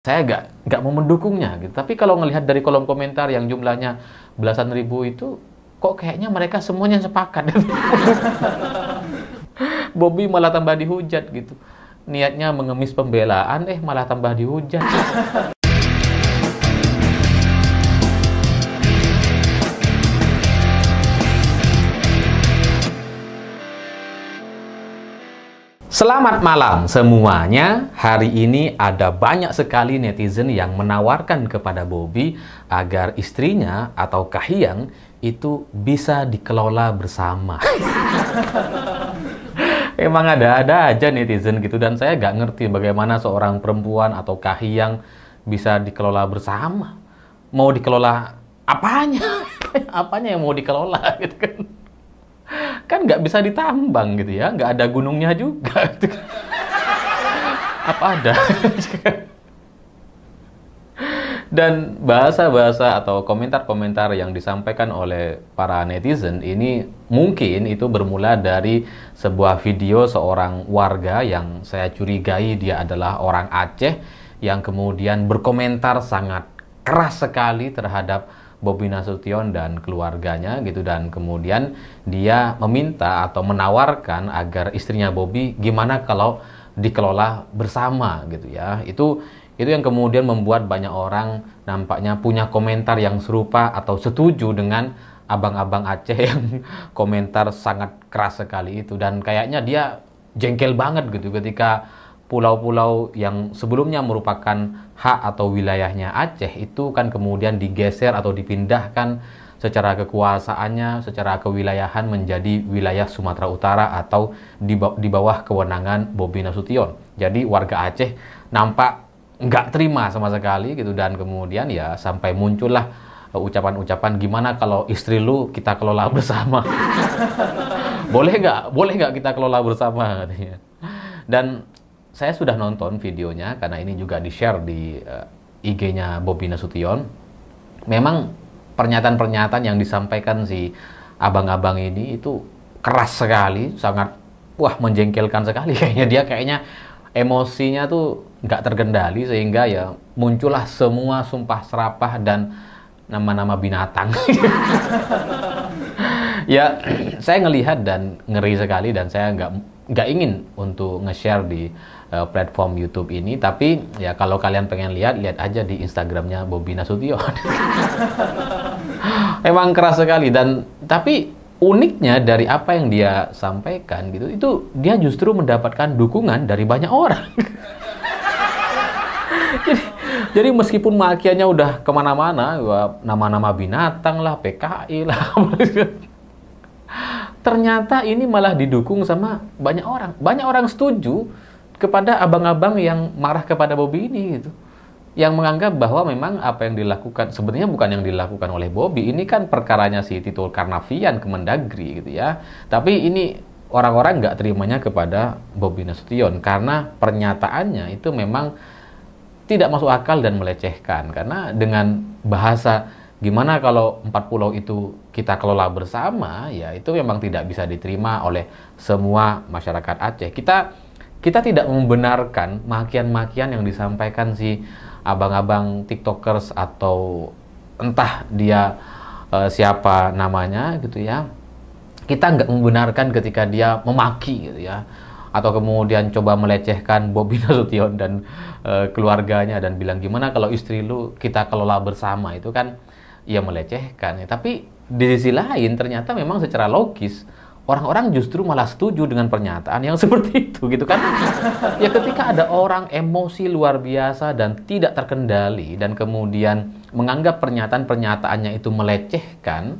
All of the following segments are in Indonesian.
Saya nggak mau mendukungnya gitu. Tapi kalau ngelihat dari kolom komentar yang jumlahnya belasan ribu itu, kok kayaknya mereka semuanya sepakat. Bobby malah tambah dihujat gitu. Niatnya mengemis pembelaan, malah tambah dihujat. Selamat malam semuanya. Hari ini ada banyak sekali netizen yang menawarkan kepada Bobby agar istrinya atau Kahiyang itu bisa dikelola bersama. Emang ada aja netizen gitu, dan saya nggak ngerti bagaimana seorang perempuan atau Kahiyang bisa dikelola bersama. Mau dikelola apanya? Apanya yang mau dikelola gitu kan? Kan nggak bisa ditambang gitu ya, nggak ada gunungnya juga gitu. Apa ada? Dan bahasa-bahasa atau komentar-komentar yang disampaikan oleh para netizen ini mungkin itu bermula dari sebuah video seorang warga yang saya curigai dia adalah orang Aceh yang kemudian berkomentar sangat keras sekali terhadap Bobi Nasution dan keluarganya gitu, dan kemudian dia meminta atau menawarkan agar istrinya Bobi gimana kalau dikelola bersama gitu ya. Itu yang kemudian membuat banyak orang nampaknya punya komentar yang serupa atau setuju dengan abang-abang Aceh yang komentar sangat keras sekali itu, dan kayaknya dia jengkel banget gitu ketika pulau-pulau yang sebelumnya merupakan hak atau wilayahnya Aceh itu kan kemudian digeser atau dipindahkan secara kekuasaannya, secara kewilayahan menjadi wilayah Sumatera Utara atau di bawah kewenangan Bobi Nasution. Jadi warga Aceh nampak nggak terima sama sekali gitu, dan kemudian ya sampai muncullah ucapan-ucapan gimana kalau istri lu kita kelola bersama. Boleh nggak kita kelola bersama katanya. Dan saya sudah nonton videonya karena ini juga di-share di IG-nya Bobi Nasution. Memang pernyataan-pernyataan yang disampaikan si abang-abang ini itu keras sekali, sangat menjengkelkan sekali. Kayaknya emosinya tuh nggak terkendali sehingga ya muncullah semua sumpah serapah dan nama-nama binatang. Ya, saya ngelihat dan ngeri sekali, dan saya nggak ingin untuk nge-share di platform YouTube ini, tapi ya kalau kalian pengen lihat aja di Instagramnya Bobi Nasution. Emang keras sekali, dan tapi uniknya dari apa yang dia sampaikan gitu, itu dia justru mendapatkan dukungan dari banyak orang. Jadi meskipun makiannya udah kemana-mana, nama-nama binatang lah, PKI lah, ternyata ini malah didukung sama banyak orang. Banyak orang setuju kepada abang-abang yang marah kepada Bobi ini gitu. Yang menganggap bahwa memang apa yang dilakukan sebenarnya bukan yang dilakukan oleh Bobi. Ini kan perkaranya si Tito Karnavian Kemendagri gitu ya. Tapi ini orang-orang nggak terimanya kepada Bobi Nasution karena pernyataannya itu memang tidak masuk akal dan melecehkan. Karena dengan bahasa gimana kalau 4 pulau itu kita kelola bersama, ya itu memang tidak bisa diterima oleh semua masyarakat Aceh. Kita tidak membenarkan makian-makian yang disampaikan si abang-abang TikTokers atau entah dia siapa namanya gitu ya. Kita nggak membenarkan ketika dia memaki gitu ya, atau kemudian coba melecehkan Bobi Nasution dan keluarganya dan bilang gimana kalau istri lu kita kelola bersama, itu kan ya melecehkan ya. Tapi di sisi lain ternyata memang secara logis orang-orang justru malah setuju dengan pernyataan yang seperti itu gitu kan. Ya ketika ada orang emosi luar biasa dan tidak terkendali dan kemudian menganggap pernyataan-pernyataannya itu melecehkan,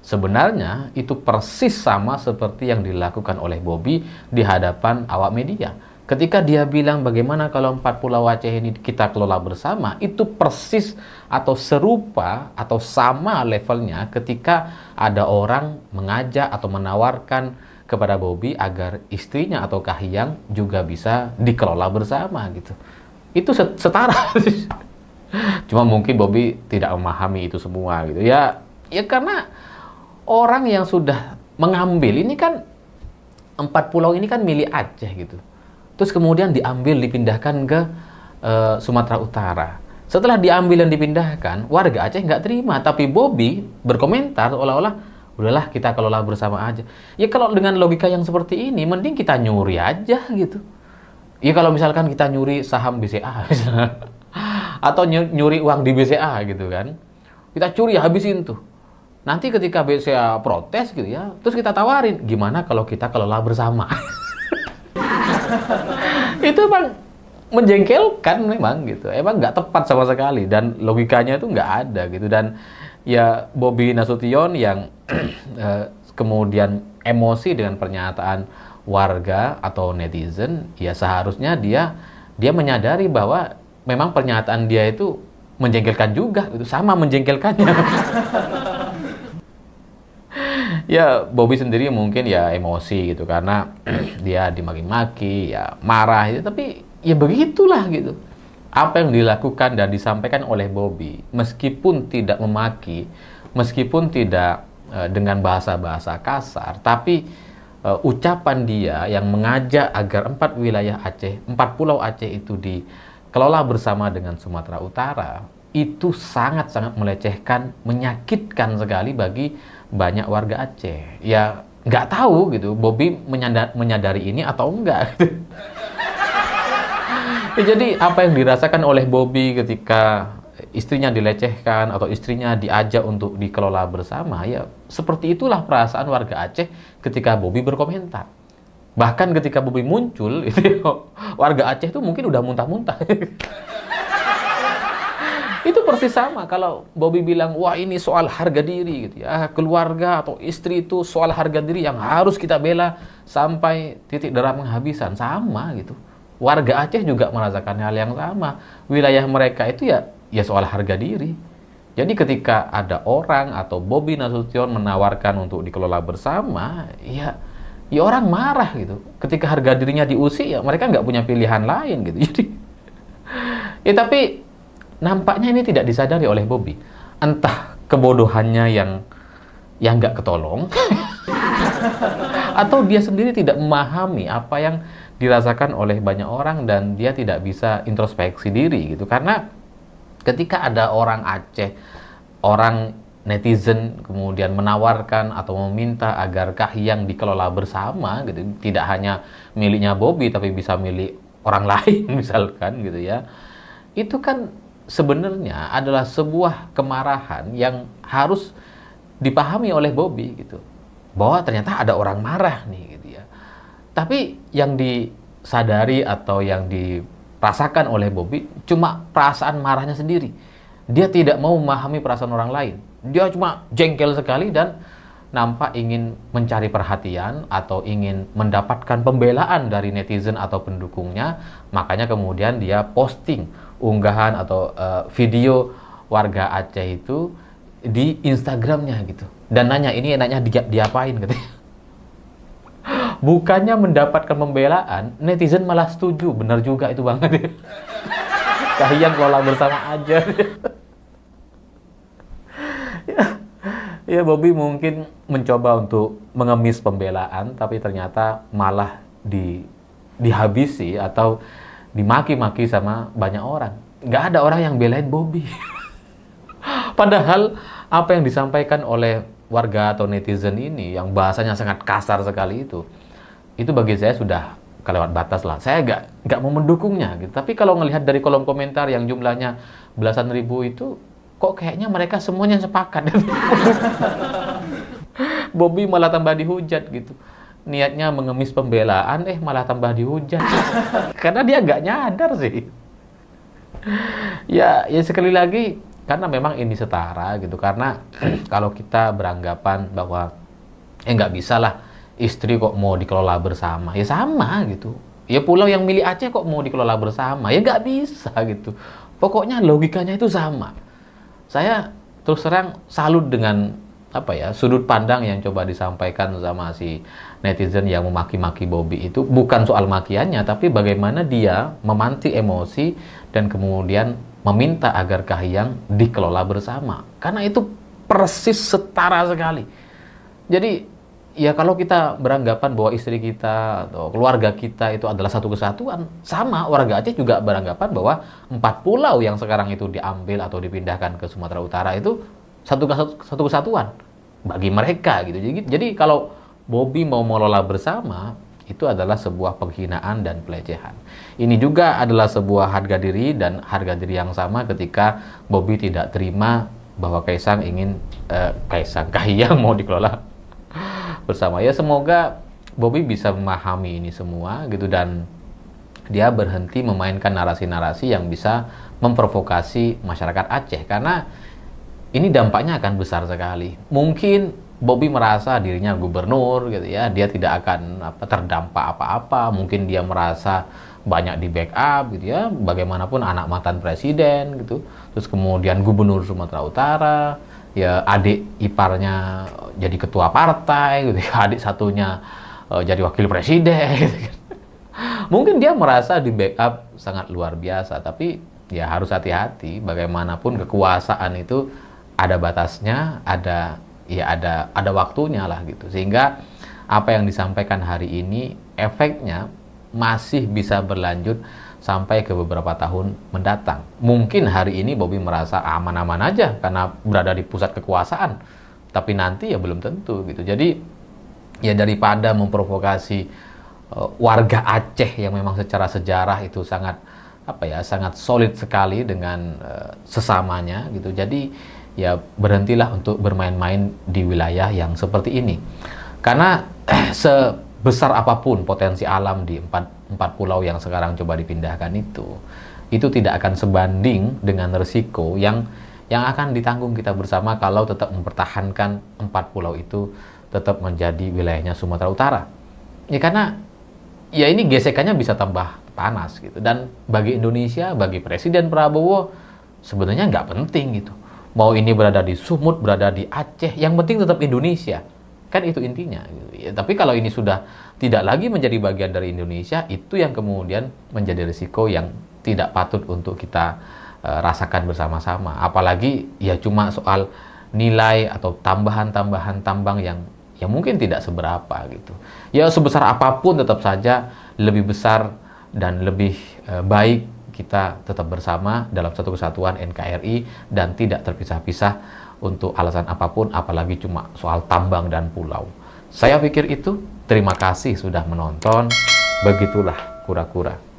sebenarnya itu persis sama seperti yang dilakukan oleh Bobi di hadapan awak media. Ketika dia bilang bagaimana kalau 4 pulau Aceh ini kita kelola bersama, itu persis atau serupa atau sama levelnya ketika ada orang mengajak atau menawarkan kepada Bobi agar istrinya atau Kahiyang juga bisa dikelola bersama gitu. Itu setara. Cuma mungkin Bobi tidak memahami itu semua gitu. Ya karena orang yang sudah mengambil ini kan 4 pulau ini kan milik Aceh gitu. Terus kemudian diambil dipindahkan ke Sumatera Utara. Setelah diambil dan dipindahkan, warga Aceh nggak terima, tapi Bobby berkomentar seolah-olah udahlah kita kelola bersama aja. Ya kalau dengan logika yang seperti ini, mending kita nyuri aja gitu. Ya kalau misalkan kita nyuri saham BCA misalnya, atau nyuri uang di BCA gitu kan, kita curi habisin tuh. Nanti ketika BCA protes gitu ya, terus kita tawarin, gimana kalau kita kelola bersama? Itu bang menjengkelkan memang gitu, emang nggak tepat sama sekali dan logikanya itu nggak ada gitu. Dan ya Bobi Nasution yang kemudian emosi dengan pernyataan warga atau netizen, ya seharusnya dia menyadari bahwa memang pernyataan dia itu menjengkelkan juga, itu sama menjengkelkannya. Ya Bobby sendiri mungkin ya emosi gitu karena dia dimaki-maki, ya marah gitu, tapi ya begitulah gitu. Apa yang dilakukan dan disampaikan oleh Bobby, meskipun tidak memaki, meskipun tidak dengan bahasa-bahasa kasar, tapi ucapan dia yang mengajak agar 4 wilayah Aceh, 4 pulau Aceh itu dikelola bersama dengan Sumatera Utara, itu sangat-sangat melecehkan, menyakitkan sekali bagi banyak warga Aceh. Ya nggak tahu gitu, Bobby menyadari ini atau enggak. Ya, jadi apa yang dirasakan oleh Bobby ketika istrinya dilecehkan atau istrinya diajak untuk dikelola bersama, ya seperti itulah perasaan warga Aceh ketika Bobby berkomentar. Bahkan ketika Bobby muncul, itu warga Aceh itu mungkin udah muntah-muntah. Itu persis sama kalau Bobby bilang, wah ini soal harga diri gitu ya, keluarga atau istri itu soal harga diri yang harus kita bela sampai titik darah penghabisan. Sama gitu. Warga Aceh juga merasakan hal yang sama. Wilayah mereka itu ya soal harga diri. Jadi ketika ada orang atau Bobi Nasution menawarkan untuk dikelola bersama, ya orang marah gitu. Ketika harga dirinya diusik, ya mereka nggak punya pilihan lain gitu. Jadi, ya tapi nampaknya ini tidak disadari oleh Bobi. Entah kebodohannya yang nggak ketolong, atau dia sendiri tidak memahami apa yang dirasakan oleh banyak orang dan dia tidak bisa introspeksi diri gitu. Karena ketika ada orang Aceh, orang netizen kemudian menawarkan atau meminta agar Kahiyang dikelola bersama gitu, tidak hanya miliknya Bobi tapi bisa milik orang lain misalkan gitu ya. Itu kan sebenarnya adalah sebuah kemarahan yang harus dipahami oleh Bobi gitu. Bahwa ternyata ada orang marah nih gitu ya. Tapi yang disadari atau yang dirasakan oleh Bobi cuma perasaan marahnya sendiri. Dia tidak mau memahami perasaan orang lain. Dia cuma jengkel sekali dan nampak ingin mencari perhatian atau ingin mendapatkan pembelaan dari netizen atau pendukungnya. Makanya kemudian dia posting unggahan atau video warga Aceh itu di Instagramnya gitu. Dan nanya, ini enaknya diapain katanya. Bukannya mendapatkan pembelaan, netizen malah setuju. Benar juga itu banget. Kahiyang kelola bersama aja. Ya, Bobi mungkin mencoba untuk mengemis pembelaan, tapi ternyata malah dihabisi atau dimaki-maki sama banyak orang. Nggak ada orang yang belain Bobi. Padahal apa yang disampaikan oleh warga atau netizen ini yang bahasanya sangat kasar sekali itu bagi saya sudah kelewat batas lah. Saya nggak mau mendukungnya gitu. Tapi kalau ngelihat dari kolom komentar yang jumlahnya belasan ribu itu, kok kayaknya mereka semuanya sepakat. Bobi malah tambah dihujat gitu. Niatnya mengemis pembelaan, malah tambah dihujat. Karena dia nggak nyadar sih. Ya sekali lagi, karena memang ini setara gitu. Karena kalau kita beranggapan bahwa nggak bisa lah istri kok mau dikelola bersama, ya sama gitu. Ya pulau yang milik Aceh kok mau dikelola bersama, ya nggak bisa gitu. Pokoknya logikanya itu sama. Saya terus terang salut dengan sudut pandang yang coba disampaikan sama si netizen yang memaki-maki Bobi itu. Bukan soal makiannya, tapi bagaimana dia memanti emosi dan kemudian meminta agar Kahiyang dikelola bersama. Karena itu persis setara sekali. Jadi ya kalau kita beranggapan bahwa istri kita atau keluarga kita itu adalah satu kesatuan, sama warga Aceh juga beranggapan bahwa 4 pulau yang sekarang itu diambil atau dipindahkan ke Sumatera Utara itu satu kesatuan bagi mereka gitu. Jadi kalau Bobby mau mengelola bersama, itu adalah sebuah penghinaan dan pelecehan. Ini juga adalah sebuah harga diri dan harga diri yang sama ketika Bobby tidak terima bahwa Kahiyang mau dikelola bersama. Ya semoga Bobby bisa memahami ini semua gitu dan dia berhenti memainkan narasi-narasi yang bisa memprovokasi masyarakat Aceh, karena ini dampaknya akan besar sekali. Mungkin Bobby merasa dirinya gubernur gitu ya, dia tidak akan terdampak apa-apa. Mungkin dia merasa banyak di backup gitu ya, bagaimanapun anak mantan presiden gitu. Terus kemudian gubernur Sumatera Utara, ya adik iparnya jadi ketua partai gitu ya, adik satunya jadi wakil presiden gitu kan. Mungkin dia merasa di backup sangat luar biasa, tapi ya harus hati-hati, bagaimanapun kekuasaan itu ada batasnya, ada waktunya lah gitu. Sehingga apa yang disampaikan hari ini efeknya masih bisa berlanjut sampai ke beberapa tahun mendatang. Mungkin hari ini Bobby merasa aman-aman aja karena berada di pusat kekuasaan, tapi nanti ya belum tentu gitu. Jadi ya daripada memprovokasi warga Aceh yang memang secara sejarah itu sangat sangat solid sekali dengan sesamanya gitu. Jadi ya berhentilah untuk bermain-main di wilayah yang seperti ini. Karena sebesar apapun potensi alam di empat pulau yang sekarang coba dipindahkan itu tidak akan sebanding dengan risiko yang akan ditanggung kita bersama kalau tetap mempertahankan 4 pulau itu tetap menjadi wilayahnya Sumatera Utara. Ya karena ya ini gesekannya bisa tambah panas gitu. Dan bagi Indonesia, bagi Presiden Prabowo sebenarnya nggak penting gitu. Mau ini berada di Sumut, berada di Aceh, yang penting tetap Indonesia. Kan itu intinya. Ya, tapi kalau ini sudah tidak lagi menjadi bagian dari Indonesia, itu yang kemudian menjadi risiko yang tidak patut untuk kita rasakan bersama-sama. Apalagi ya cuma soal nilai atau tambahan-tambahan tambang yang mungkin tidak seberapa gitu. Ya sebesar apapun tetap saja lebih besar dan lebih baik kita tetap bersama dalam satu kesatuan NKRI dan tidak terpisah-pisah untuk alasan apapun, apalagi cuma soal tambang dan pulau. Saya pikir itu. Terima kasih sudah menonton. Begitulah kura-kura.